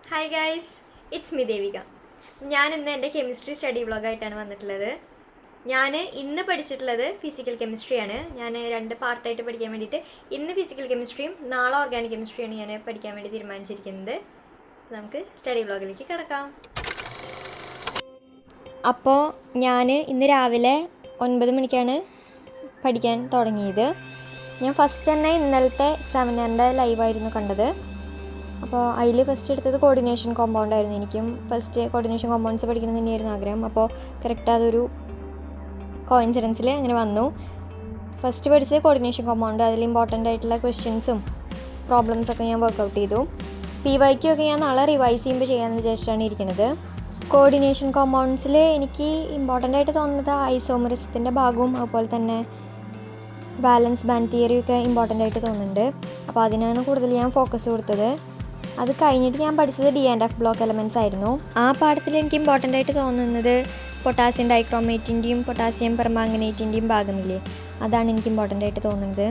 Hi guys, it's me Devika. ഞാൻ ഇന്ന് എൻ്റെ കെമിസ്ട്രി സ്റ്റഡി വ്ളോഗായിട്ടാണ് വന്നിട്ടുള്ളത്. ഞാൻ ഇന്ന് പഠിച്ചിട്ടുള്ളത് ഫിസിക്കൽ കെമിസ്ട്രിയാണ്. ഞാൻ രണ്ട് പാർട്ടായിട്ട് പഠിക്കാൻ വേണ്ടിയിട്ട് ഇന്ന് ഫിസിക്കൽ കെമിസ്ട്രിയും നാളെ ഓർഗാനിക് കെമിസ്ട്രിയാണ് ഞാൻ പഠിക്കാൻ വേണ്ടി തീരുമാനിച്ചിരിക്കുന്നത്. നമുക്ക് സ്റ്റഡി വ്ളോഗിലേക്ക് കിടക്കാം. അപ്പോൾ ഞാൻ ഇന്ന് രാവിലെ 9 മണിക്കാണ് പഠിക്കാൻ തുടങ്ങിയത്. ഞാൻ ഫസ്റ്റ് തന്നെ ഇന്നലത്തെ എക്സാമിനറിൻ്റെ ലൈവായിരുന്നു കണ്ടത്. അപ്പോൾ അതിൽ ഫസ്റ്റ് എടുത്തത് കോർഡിനേഷൻ കോമ്പൗണ്ട് ആയിരുന്നു. എനിക്കും ഫസ്റ്റ് കോർഡിനേഷൻ കോമ്പൗണ്ട്സ് പഠിക്കണം തന്നെയായിരുന്നു ആഗ്രഹം. അപ്പോൾ കറക്റ്റ് അതൊരു കോയിൻസിഡൻസിൽ അങ്ങനെ വന്നു. ഫസ്റ്റ് പഠിച്ചത് കോർഡിനേഷൻ കോമ്പൗണ്ട്. അതിൽ ഇമ്പോർട്ടൻ്റ് ആയിട്ടുള്ള ക്വസ്റ്റ്യൻസും പ്രോബ്ലംസൊക്കെ ഞാൻ വർക്കൗട്ട് ചെയ്തു. PYQ ഒക്കെ ഞാൻ നാളെ റിവൈസ് ചെയ്യുമ്പോൾ ചെയ്യാമെന്ന് വിചാരിച്ചിട്ടാണ് ഇരിക്കുന്നത്. കോർഡിനേഷൻ കോമ്പൗണ്ട്സിൽ എനിക്ക് ഇമ്പോർട്ടൻ്റ് ആയിട്ട് തോന്നുന്നത് ഐസോമറിസത്തിൻ്റെ ഭാഗവും അതുപോലെ തന്നെ ബാലൻസ് ബാൻഡ് തിയറിയൊക്കെ ഇമ്പോർട്ടൻ്റ് ആയിട്ട് തോന്നുന്നുണ്ട്. അപ്പോൾ അതിനാണ് കൂടുതൽ ഞാൻ ഫോക്കസ് കൊടുത്തത്. അത് കഴിഞ്ഞിട്ട് ഞാൻ പഠിച്ചത് D&F ബ്ലോക്ക് എലമെൻറ്റ്സ് ആയിരുന്നു. ആ പാഠത്തിൽ എനിക്ക് ഇമ്പോർട്ടൻ്റ് ആയിട്ട് തോന്നുന്നത് പൊട്ടാസ്യം ഡൈക്രോമേറ്റിൻ്റെയും പൊട്ടാസ്യം പെർമാംഗനേറ്റിൻ്റെയും ഭാഗമില്ലേ, അതാണ് എനിക്ക് ഇമ്പോർട്ടൻ്റ് ആയിട്ട് തോന്നുന്നത്.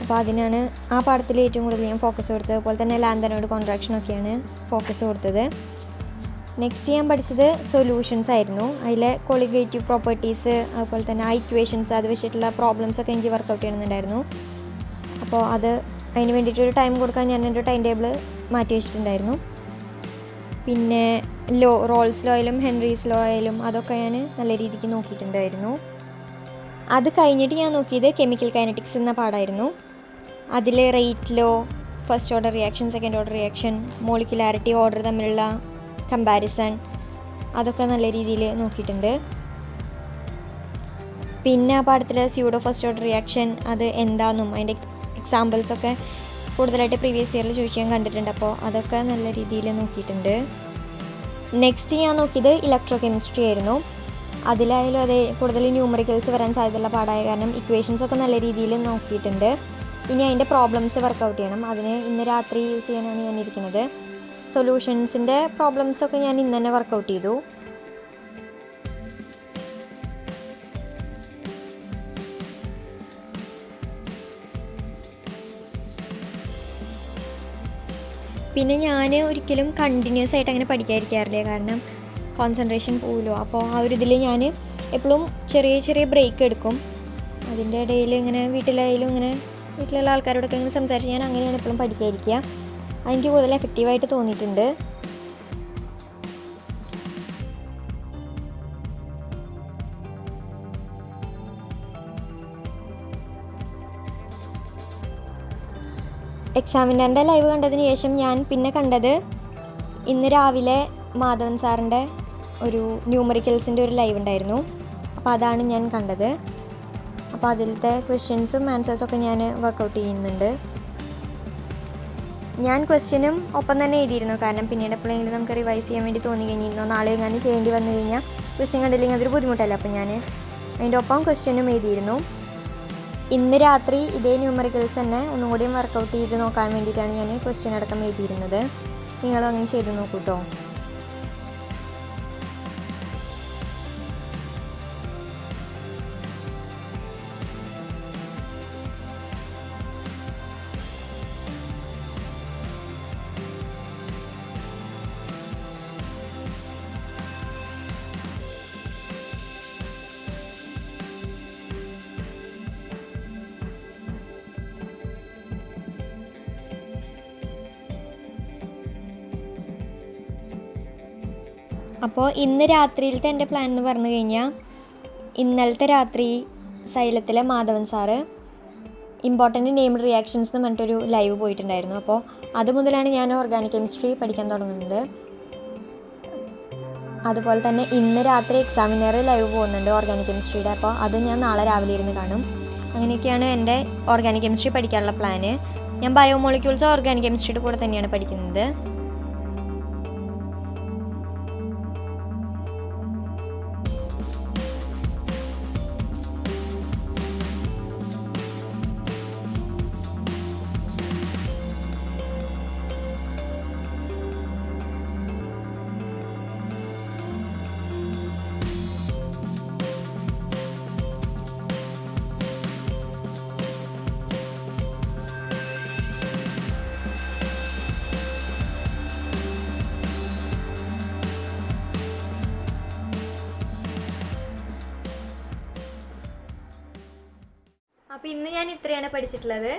അപ്പോൾ അതിനാണ് ആ പാഠത്തിൽ ഏറ്റവും കൂടുതൽ ഞാൻ ഫോക്കസ് കൊടുത്തത്. അതുപോലെ തന്നെ ലാന്തനോട് കോൺട്രാക്ഷനൊക്കെയാണ് ഫോക്കസ് കൊടുത്തത്. നെക്സ്റ്റ് ഞാൻ പഠിച്ചത് സൊല്യൂഷൻസ് ആയിരുന്നു. അതിലെ കൊളിഗേറ്റീവ് പ്രോപ്പർട്ടീസ് അതുപോലെ തന്നെ ആ ഇക്വേഷൻസ് അത് വെച്ചിട്ടുള്ള പ്രോബ്ലംസൊക്കെ എനിക്ക് വർക്കൗട്ട് ചെയ്യണമെന്നുണ്ടായിരുന്നു. അപ്പോൾ അതിന് വേണ്ടിയിട്ടൊരു ടൈം കൊടുക്കാൻ ഞാൻ എൻ്റെ ടൈം ടേബിൾ മാറ്റി വെച്ചിട്ടുണ്ടായിരുന്നു. പിന്നെ റോൾസ് ലോ ആയാലും ഹെൻറീസ് ലോ ആയാലും അതൊക്കെ ഞാൻ നല്ല രീതിക്ക് നോക്കിയിട്ടുണ്ടായിരുന്നു. അത് കഴിഞ്ഞിട്ട് ഞാൻ നോക്കിയത് കെമിക്കൽ കൈനറ്റിക്സ് എന്ന പാഠമായിരുന്നു. അതിൽ rate law, first order reaction, second order reaction, molecularity, order തമ്മിലുള്ള കമ്പാരിസൺ, അതൊക്കെ നല്ല രീതിയിൽ നോക്കിയിട്ടുണ്ട്. പിന്നെ ആ പാഠത്തിൽ സ്യൂഡോ ഫസ്റ്റ് ഓർഡർ റിയാക്ഷൻ അത് എന്താണെന്നും അതിൻ്റെ എക്സാമ്പിൾസൊക്കെ കൂടുതലായിട്ട് പ്രീവിയസ് ഇയറിൽ ചോദിച്ച് ഞാൻ കണ്ടിട്ടുണ്ട്. അപ്പോൾ അതൊക്കെ നല്ല രീതിയിൽ നോക്കിയിട്ടുണ്ട്. നെക്സ്റ്റ് ഞാൻ നോക്കിയത് ഇലക്ട്രോ കെമിസ്ട്രി ആയിരുന്നു. അതിലായാലും അതേ കൂടുതൽ ന്യൂമറിക്കൽസ് വരാൻ സാധ്യതയുള്ള പാഠമായ കാരണം ഇക്വേഷൻസൊക്കെ നല്ല രീതിയിൽ നോക്കിയിട്ടുണ്ട്. ഇനി അതിൻ്റെ പ്രോബ്ലംസ് വർക്കൗട്ട് ചെയ്യണം. അതിന് ഇന്ന് രാത്രി യൂസ് ചെയ്യാനാണ് ഞാൻ ഇരിക്കുന്നത്. സൊല്യൂഷൻസിൻ്റെ പ്രോബ്ലംസൊക്കെ ഞാൻ ഇന്ന് തന്നെ വർക്കൗട്ട് ചെയ്തു. പിന്നെ ഞാൻ ഒരിക്കലും കണ്ടിന്യൂസ് ആയിട്ട് അങ്ങനെ പഠിക്കാതിരിക്കാറില്ല, കാരണം കോൺസെൻട്രേഷൻ പോവുമല്ലോ. അപ്പോൾ ആ ഒരു ഇതിൽ ഞാൻ എപ്പോഴും ചെറിയ ചെറിയ ബ്രേക്ക് എടുക്കും. അതിൻ്റെ ഇടയിൽ ഇങ്ങനെ വീട്ടിലുള്ള ആൾക്കാരോടൊക്കെ ഇങ്ങനെ സംസാരിച്ച് ഞാൻ അങ്ങനെയാണ് എപ്പോഴും പഠിക്കാതിരിക്കുക. അതെനിക്ക് കൂടുതൽ എഫക്റ്റീവായിട്ട് തോന്നിയിട്ടുണ്ട്. എക്സാമിനറിൻ്റെ ലൈവ് കണ്ടതിന് ശേഷം ഞാൻ പിന്നെ കണ്ടത് ഇന്ന് രാവിലെ മാധവൻ സാറിൻ്റെ ഒരു ന്യൂമറിക്കൽസിൻ്റെ ഒരു ലൈവ് ഉണ്ടായിരുന്നു. അപ്പോൾ അതാണ് ഞാൻ കണ്ടത്. അപ്പോൾ അതിലത്തെ ക്വസ്റ്റ്യൻസും ആൻസേഴ്സൊക്കെ ഞാൻ വർക്കൗട്ട് ചെയ്യുന്നുണ്ട്. ഞാൻ ക്വസ്റ്റ്യനും ഒപ്പം തന്നെ എഴുതിയിരുന്നു, കാരണം പിന്നീട് എപ്പോഴെങ്കിലും നമുക്ക് റിവൈസ് ചെയ്യാൻ വേണ്ടി തോന്നി കഴിഞ്ഞിരുന്നോ നാളെ എങ്ങനെ ചെയ്യേണ്ടി വന്നു കഴിഞ്ഞാൽ ക്വസ്റ്റ്യൻ കണ്ടില്ലെങ്കിൽ അതൊരു ബുദ്ധിമുട്ടല്ല. അപ്പോൾ ഞാൻ അതിൻ്റെ ഒപ്പം ക്വസ്റ്റ്യനും എഴുതിയിരുന്നു. ഇന്ന് രാത്രി ഇതേ ന്യൂമറിക്കൽസ് തന്നെ ഒന്നും കൂടിയും വർക്കൗട്ട് ചെയ്ത് നോക്കാൻ വേണ്ടിയിട്ടാണ് ഞാൻ ക്വസ്റ്റ്യൻ അടക്കം എഴുതിയിരുന്നത്. നിങ്ങളും അങ്ങനെ ചെയ്ത് നോക്കൂ കേട്ടോ. അപ്പോൾ ഇന്ന് രാത്രിയിലത്തെ എൻ്റെ പ്ലാൻ എന്ന് പറഞ്ഞു കഴിഞ്ഞാൽ ഇന്നലത്തെ രാത്രി സൈലത്തിലെ Madhavan sir important named reactions എന്ന് പറഞ്ഞിട്ടൊരു ലൈവ് പോയിട്ടുണ്ടായിരുന്നു. അപ്പോൾ അത് മുതലാണ് ഞാൻ ഓർഗാനിക് കെമിസ്ട്രി പഠിക്കാൻ തുടങ്ങുന്നത്. അതുപോലെ തന്നെ ഇന്ന് രാത്രി എക്സാമിനർ ലൈവ് പോകുന്നുണ്ട് ഓർഗാനിക് കെമിസ്ട്രിയുടെ. അപ്പോൾ അത് ഞാൻ നാളെ രാവിലെ ഇരുന്ന് കാണും. അങ്ങനെയൊക്കെയാണ് എൻ്റെ ഓർഗാനിക് കെമിസ്ട്രി പഠിക്കാനുള്ള പ്ലാന്. ഞാൻ ബയോമോളിക്യൂൾസ് ഓർഗാനിക് കെമിസ്ട്രിയുടെ കൂടെ തന്നെയാണ് പഠിക്കുന്നത്. അപ്പോൾ ഇന്ന് ഞാൻ ഇത്രയാണ് പഠിച്ചിട്ടുള്ളത്.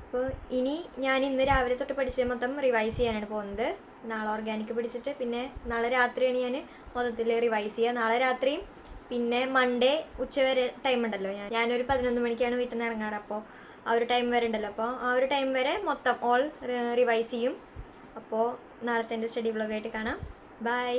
അപ്പോൾ ഇനി ഞാൻ ഇന്ന് രാവിലെ തൊട്ട് പഠിച്ചത് മൊത്തം റിവൈസ് ചെയ്യാനാണ് പോകുന്നത്. നാളെ ഓർഗാനിക് പഠിച്ചിട്ട് പിന്നെ നാളെ രാത്രിയാണ് ഞാൻ മൊത്തത്തിൽ റിവൈസ് ചെയ്യുക. നാളെ രാത്രിയും പിന്നെ മൺഡേ ഉച്ചവരെ ടൈം ഉണ്ടല്ലോ. ഞാനൊരു 11 മണിക്കാണ് വീട്ടിൽ നിന്ന് ഇറങ്ങാറ്. അപ്പോൾ ആ ഒരു ടൈം വരെ ഉണ്ടല്ലോ. അപ്പോൾ ആ ഒരു ടൈം വരെ മൊത്തം ഓൾ റിവൈസ് ചെയ്യും. അപ്പോൾ നാളത്തെ എൻ്റെ സ്റ്റഡി വ്ളോഗായിട്ട് കാണാം. ബൈ.